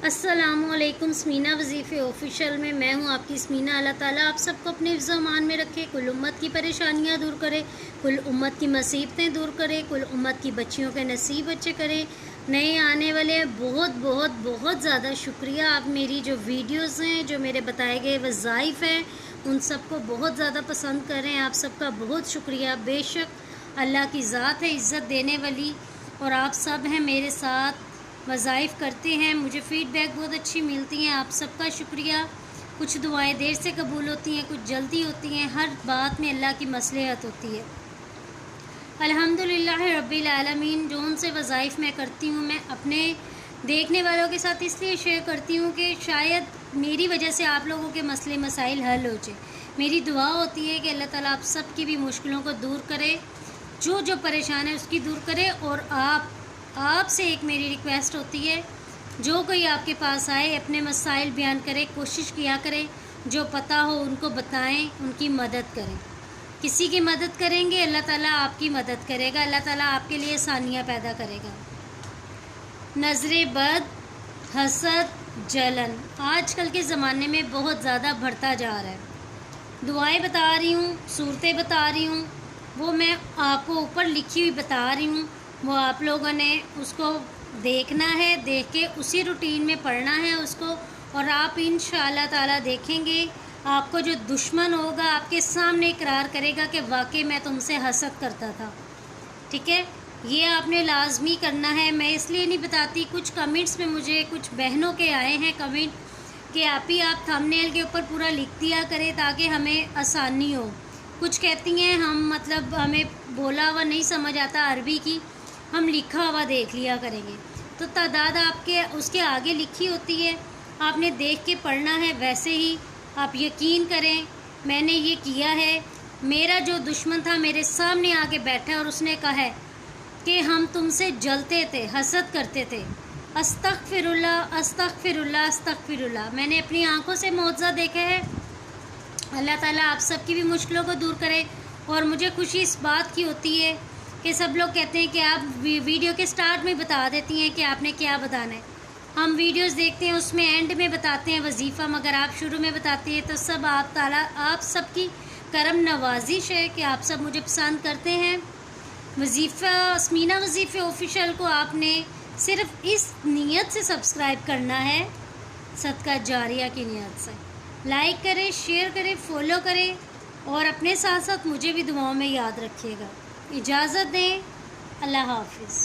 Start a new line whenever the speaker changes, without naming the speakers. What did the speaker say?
السلام علیکم. سمینا وظیفے آفیشیل میں ہوں آپ کی سمینا. اللہ تعالیٰ آپ سب کو اپنے حفظ و امان میں رکھے، کل امت کی پریشانیاں دور کرے، کل امت کی مصیبتیں دور کرے، کل امت کی بچیوں کے نصیب اچھے کرے. نئے آنے والے بہت بہت بہت زیادہ شکریہ. آپ میری جو ویڈیوز ہیں، جو میرے بتائے گئے وظائف ہیں، ان سب کو بہت زیادہ پسند کر رہے ہیں. آپ سب کا بہت شکریہ. بے شک اللہ کی ذات ہے عزت دینے والی، اور آپ سب ہیں میرے ساتھ وظائف کرتے ہیں. مجھے فیڈ بیک بہت اچھی ملتی ہیں. آپ سب کا شکریہ. کچھ دعائیں دیر سے قبول ہوتی ہیں، کچھ جلدی ہوتی ہیں. ہر بات میں اللہ کی مصلحت ہوتی ہے. الحمدللہ رب العالمین. جو ان سے وظائف میں کرتی ہوں، میں اپنے دیکھنے والوں کے ساتھ اس لیے شیئر کرتی ہوں کہ شاید میری وجہ سے آپ لوگوں کے مسئلے مسائل حل ہو جائے. میری دعا ہوتی ہے کہ اللہ تعالیٰ آپ سب کی بھی مشکلوں کو دور کرے، جو پریشان ہے اس کی دور کرے. اور آپ سے ایک میری ریکویسٹ ہوتی ہے، جو کوئی آپ کے پاس آئے اپنے مسائل بیان کرے، کوشش کیا کرے جو پتہ ہو ان کو بتائیں، ان کی مدد کریں. کسی کی مدد کریں گے اللہ تعالیٰ آپ کی مدد کرے گا، اللہ تعالیٰ آپ کے لیے آسانیاں پیدا کرے گا. نظر بد، حسد، جلن آج کل کے زمانے میں بہت زیادہ بڑھتا جا رہا ہے. دعائیں بتا رہی ہوں، صورتیں بتا رہی ہوں، وہ میں آپ کو اوپر لکھی ہوئی بتا رہی ہوں. وہ آپ لوگوں نے اس کو دیکھنا ہے، دیکھ کے اسی روٹین میں پڑھنا ہے اس کو. اور آپ انشاءاللہ تعالیٰ دیکھیں گے آپ کو جو دشمن ہوگا آپ کے سامنے اقرار کرے گا کہ واقعی میں تم سے حسد کرتا تھا. ٹھیک ہے، یہ آپ نے لازمی کرنا ہے. میں اس لیے نہیں بتاتی، کچھ کمنٹس میں مجھے کچھ بہنوں کے آئے ہیں کمنٹ کہ آپ تھمبنیل کے اوپر پورا لکھ دیا کریں تاکہ ہمیں آسانی ہو. کچھ کہتی ہیں مطلب ہمیں بولا ہوا نہیں سمجھ آتا عربی کی، ہم لکھا ہوا دیکھ لیا کریں گے. تو تعداد آپ کے اس کے آگے لکھی ہوتی ہے، آپ نے دیکھ کے پڑھنا ہے. ویسے ہی آپ یقین کریں میں نے یہ کیا ہے. میرا جو دشمن تھا میرے سامنے آ کے بیٹھا ہے اور اس نے کہا ہے کہ ہم تم سے جلتے تھے، حسد کرتے تھے. استغفر اللہ استغفر اللہ استغفر اللہ. میں نے اپنی آنکھوں سے معجزہ دیکھا ہے. اللہ تعالیٰ آپ سب کی بھی مشکلوں کو دور کرے. اور مجھے خوشی اس بات کی ہوتی ہے کہ سب لوگ کہتے ہیں کہ آپ ویڈیو کے سٹارٹ میں بتا دیتی ہیں کہ آپ نے کیا بتانا ہے. ہم ویڈیوز دیکھتے ہیں اس میں اینڈ میں بتاتے ہیں وظیفہ، مگر آپ شروع میں بتاتے ہیں. تو سب آپ سب کی کرم نوازش ہے کہ آپ سب مجھے پسند کرتے ہیں. وظیفہ سمینا وظیفے آفیشیل کو آپ نے صرف اس نیت سے سبسکرائب کرنا ہے، صدقہ جاریہ کی نیت سے. لائک کریں، شیئر کریں، فالو کریں، اور اپنے ساتھ ساتھ مجھے بھی دعاؤں میں یاد رکھیے گا. اجازت دیں. اللہ حافظ.